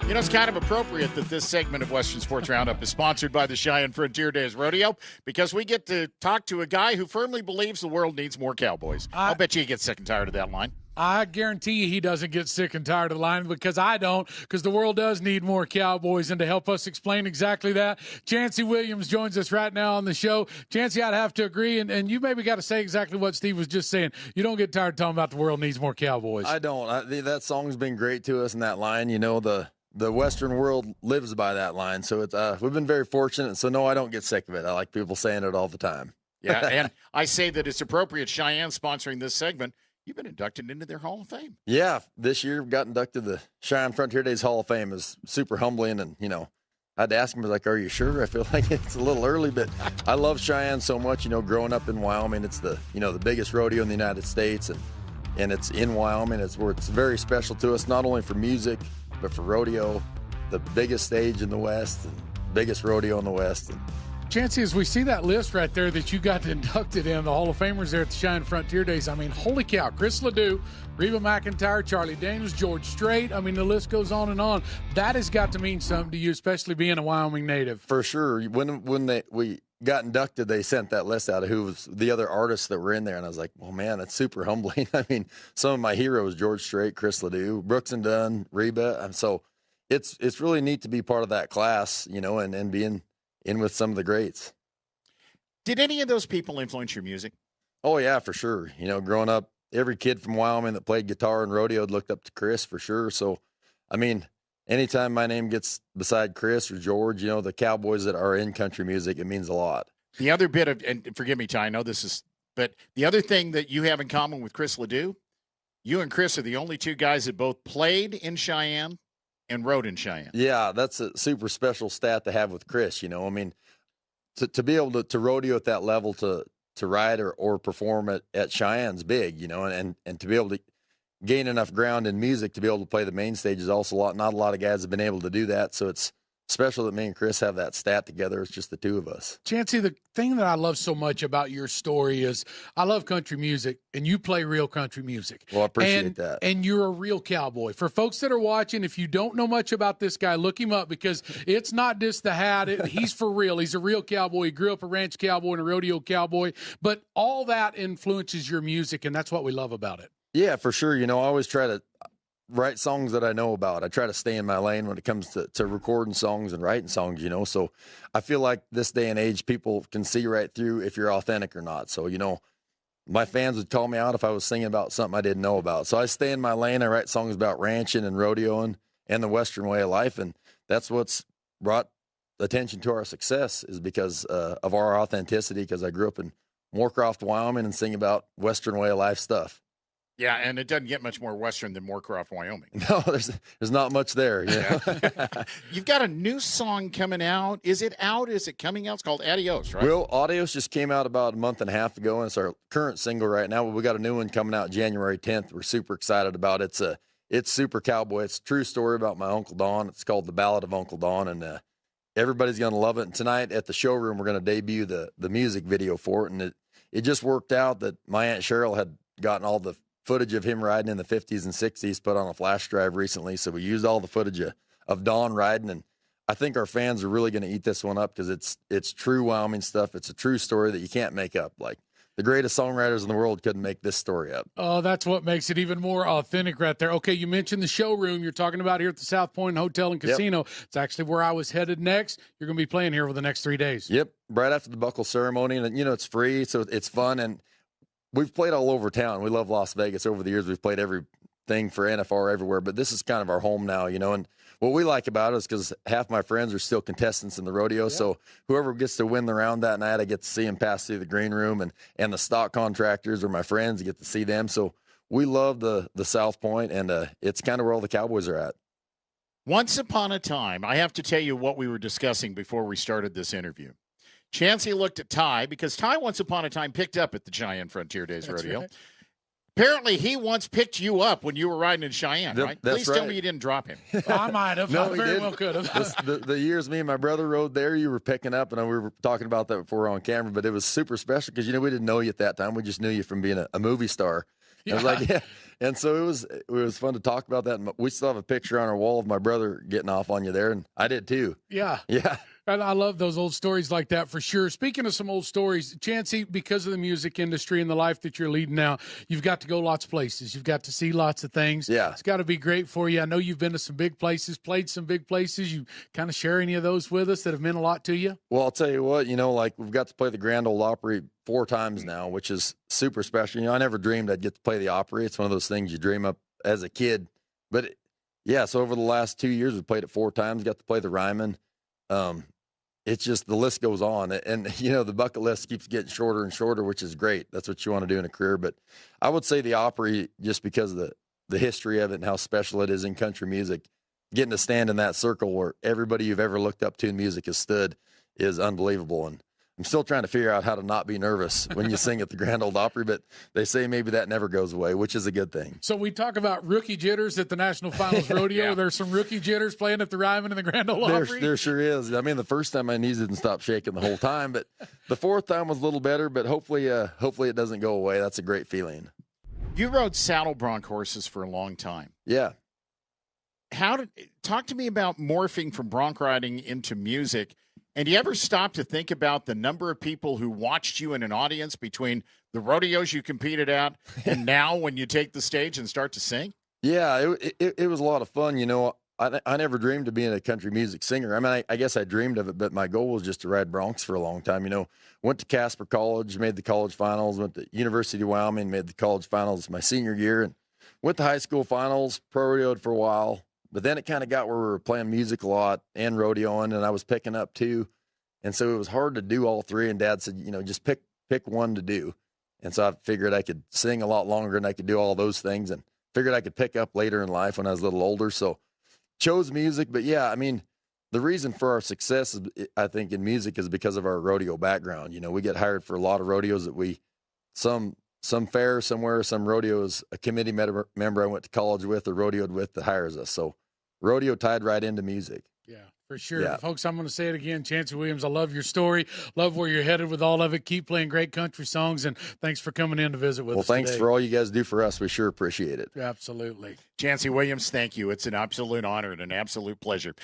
You know, it's kind of appropriate that this segment of Western Sports Roundup is sponsored by the Cheyenne Frontier Days Rodeo because we get to talk to a guy who firmly believes the world needs more cowboys. I'll bet you he gets sick and tired of that line. I guarantee you he doesn't get sick and tired of the line because I don't, because the world does need more cowboys. And to help us explain exactly that, Chancey Williams joins us right now on the show. Chancey, I'd have to agree, and you maybe got to say exactly what Steve was just saying. You don't get tired of talking about the world needs more cowboys. I don't. That song's been great to us in that line. You know, the Western world lives by that line. So it's we've been very fortunate. So, no, I don't get sick of it. I like people saying it all the time. Yeah, and I say that it's appropriate. Cheyenne sponsoring this segment. You've been inducted into their Hall of Fame. Yeah, this year got inducted to the Cheyenne Frontier Days Hall of Fame. Is super humbling, and you know, I had to ask him, I was like, "Are you sure?" I feel like it's a little early, but I love Cheyenne so much. You know, growing up in Wyoming, it's the biggest rodeo in the United States, and it's in Wyoming. It's where it's very special to us, not only for music but for rodeo. The biggest stage in the West, and biggest rodeo in the West. And Chancey, as we see that list right there that you got inducted in, the Hall of Famers there at the Cheyenne Frontier Days, I mean, holy cow, Chris Ledoux, Reba McEntire, Charlie Daniels, George Strait, I mean, the list goes on and on. That has got to mean something to you, especially being a Wyoming native. For sure. When we got inducted, they sent that list out of who was the other artists that were in there, and I was like, well, man, that's super humbling. I mean, some of my heroes, George Strait, Chris Ledoux, Brooks and Dunn, Reba, and so it's really neat to be part of that class, you know, and being in with some of the greats. Did any of those people influence your music? Oh, yeah, for sure. You know, growing up, every kid from Wyoming that played guitar and rodeo looked up to Chris for sure. So, I mean, anytime my name gets beside Chris or George, you know, the cowboys that are in country music, it means a lot. The other bit of, and forgive me, Ty, I know this is, but the other thing that you have in common with Chris Ledoux, you and Chris are the only two guys that both played in Cheyenne and rode in Cheyenne. Yeah, that's a super special stat to have with Chris, you know. I mean, to be able to rodeo at that level, to ride or perform at Cheyenne's big, you know, and to be able to gain enough ground in music to be able to play the main stage is also a lot. Not a lot of guys have been able to do that, so it's special that me and Chris have that stat together. It's just the two of us. Chancey, the thing that I love so much about your story is I love country music, and you play real country music. Well, I appreciate that. And you're a real cowboy. For folks that are watching, if you don't know much about this guy, look him up because it's not just the hat. He's for real. He's a real cowboy. He grew up a ranch cowboy and a rodeo cowboy. But all that influences your music, and that's what we love about it. Yeah, for sure. You know, I always try to write songs that I know about. I try to stay in my lane when it comes to recording songs and writing songs, you know. So I feel like this day and age, people can see right through if you're authentic or not. So, you know, my fans would call me out if I was singing about something I didn't know about. So I stay in my lane. I write songs about ranching and rodeoing and the Western way of life. And that's what's brought attention to our success is because of our authenticity, because I grew up in Moorcroft, Wyoming, and sing about Western way of life stuff. Yeah, and it doesn't get much more Western than Moorcroft, Wyoming. No, there's not much there. Yeah. You've got a new song coming out. Is it out? Is it coming out? It's called Adios, right? Well, Adios just came out about a month and a half ago, and it's our current single right now. We got a new one coming out January 10th. We're super excited about it. It's super cowboy. It's a true story about my Uncle Don. It's called The Ballad of Uncle Don, and everybody's going to love it. And tonight at the showroom, we're going to debut the music video for it, and it just worked out that my Aunt Cheryl had gotten all the footage of him riding in the 50s and 60s put on a flash drive recently. So we used all the footage of Don riding. And I think our fans are really going to eat this one up because it's true Wyoming stuff. It's a true story that you can't make up. Like the greatest songwriters in the world couldn't make this story up. Oh, that's what makes it even more authentic right there. Okay, you mentioned the showroom you're talking about here at the South Point Hotel and Casino. Yep. It's actually where I was headed next. You're going to be playing here for the next 3 days. Yep, right after the buckle ceremony. And, you know, it's free, so it's fun. And we've played all over town. We love Las Vegas. Over the years, we've played everything for NFR everywhere, but this is kind of our home now, you know. And what we like about it is because half my friends are still contestants in the rodeo, yeah. So whoever gets to win the round that night, I get to see them pass through the green room, and the stock contractors are my friends. I get to see them. So we love the South Point, and it's kind of where all the cowboys are at. Once upon a time, I have to tell you what we were discussing before we started this interview. Chancey looked at Ty because Ty once upon a time picked up at the Cheyenne Frontier Days Rodeo. Right. Apparently, he once picked you up when you were riding in Cheyenne, right? Please tell me you didn't drop him. Well, I might have. No, I very well could have. The years me and my brother rode there, you were picking up, and we were talking about that before on camera, but it was super special because, you know, we didn't know you at that time. We just knew you from being a movie star. I was like, yeah. And so it was fun to talk about that. And we still have a picture on our wall of my brother getting off on you there, and I did too. Yeah. Yeah. And I love those old stories like that for sure. Speaking of some old stories, Chancey, because of the music industry and the life that you're leading now, you've got to go lots of places. You've got to see lots of things. Yeah. It's got to be great for you. I know you've been to some big places, played some big places. You kind of share any of those with us that have meant a lot to you? Well, I'll tell you what, like we've got to play the Grand Ole Opry 4 times now, which is super special. I never dreamed I'd get to play the Opry. It's one of those things you dream up as a kid. But so over the last 2 years, we played it 4 times, got to play the Ryman. It's just the list goes on. And, the bucket list keeps getting shorter and shorter, which is great. That's what you want to do in a career. But I would say the Opry, just because of the history of it and how special it is in country music, getting to stand in that circle where everybody you've ever looked up to in music has stood is unbelievable. And I'm still trying to figure out how to not be nervous when you sing at the Grand Ole Opry, but they say maybe that never goes away, which is a good thing. So we talk about rookie jitters at the National Finals Rodeo. Yeah. There's some rookie jitters playing at the Ryman and the Grand Ole Opry. There sure is. I mean, the first time my knees didn't stop shaking the whole time, but the 4th time was a little better, but hopefully it doesn't go away. That's a great feeling. You rode saddle bronc horses for a long time. Yeah. Talk to me about morphing from bronc riding into music. And do you ever stop to think about the number of people who watched you in an audience between the rodeos you competed at and now when you take the stage and start to sing? Yeah, it was a lot of fun. I never dreamed of being a country music singer. I mean, I guess I dreamed of it, but my goal was just to ride broncs for a long time. Went to Casper College, made the college finals, went to University of Wyoming, made the college finals my senior year, and went to high school finals, pro rodeoed for a while. But then it kind of got where we were playing music a lot and rodeoing, and I was picking up too. And so it was hard to do all 3. And Dad said, just pick one to do. And so I figured I could sing a lot longer and I could do all those things, and figured I could pick up later in life when I was a little older. So chose music. But yeah, I mean, the reason for our success, I think, in music is because of our rodeo background. We get hired for a lot of rodeos that some fair somewhere, some rodeos, a committee member I went to college with or rodeoed with that hires us. So rodeo tied right into music. Yeah, for sure. Yeah. Folks, I'm going to say it again. Chancey Williams, I love your story. Love where you're headed with all of it. Keep playing great country songs, and thanks for coming in to visit with us Well, thanks today. for all you guys do for us. We sure appreciate it. Absolutely. Chancey Williams, thank you. It's an absolute honor and an absolute pleasure.